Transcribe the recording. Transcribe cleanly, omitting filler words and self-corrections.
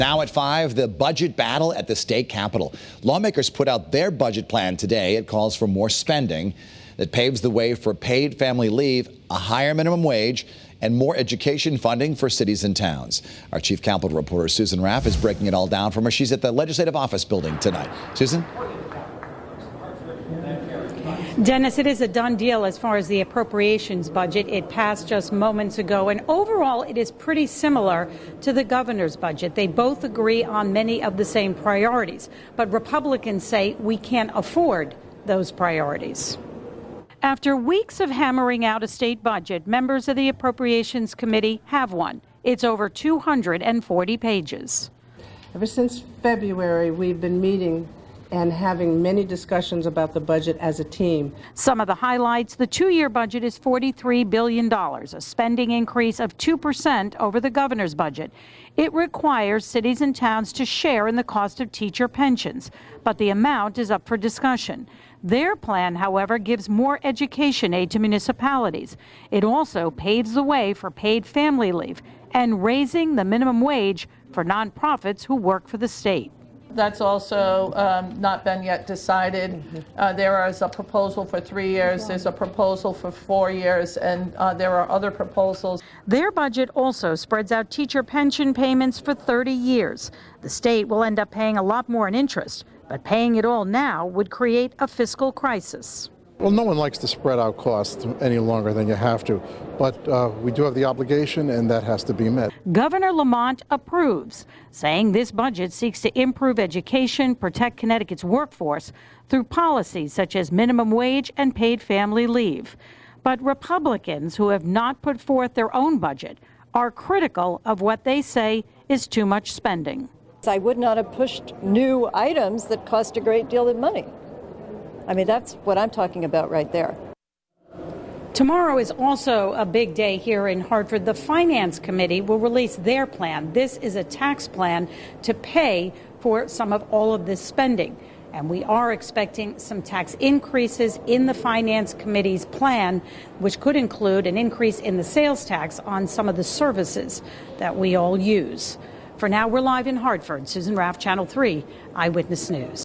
Now at 5, the budget battle at the state capitol. Lawmakers put out their budget plan today. It calls for more spending that paves the way for paid family leave, a higher minimum wage, and more education funding for cities and towns. Our chief Capitol reporter, Susan Raff, is breaking it all down for us. She's at the Legislative Office building tonight. Susan? Dennis, it is a done deal as far as the appropriations budget. It passed just moments ago, and overall it is pretty similar to the governor's budget. They both agree on many of the same priorities, but Republicans say we can't afford those priorities. After weeks of hammering out a state budget, members of the Appropriations Committee have one. It's over 240 pages. Ever since February, we've been meeting and having many discussions about the budget as a team. Some of the highlights: the two-year budget is $43 billion, a spending increase of 2% over the governor's budget. It requires cities and towns to share in the cost of teacher pensions, but the amount is up for discussion. Their plan, however, gives more education aid to municipalities. It also paves the way for paid family leave and raising the minimum wage for nonprofits who work for the state. That's also not been yet decided. There is a proposal for 3 years, there's a proposal for 4 years, and there are other proposals. Their budget also spreads out teacher pension payments for 30 years. The state will end up paying a lot more in interest, but paying it all now would create a fiscal crisis. Well, no one likes to spread out costs any longer than you have to, but we do have the obligation, and that has to be met. Governor Lamont approves, saying this budget seeks to improve education, protect Connecticut's workforce through policies such as minimum wage and paid family leave. But Republicans, who have not put forth their own budget, are critical of what they say is too much spending. I would not have pushed new items that cost a great deal of money. I mean, that's what I'm talking about right there. Tomorrow is also a big day here in Hartford. The Finance Committee will release their plan. This is a tax plan to pay for some of all of this spending. And we are expecting some tax increases in the Finance Committee's plan, which could include an increase in the sales tax on some of the services that we all use. For now, we're live in Hartford. Susan Raff, Channel 3 Eyewitness News.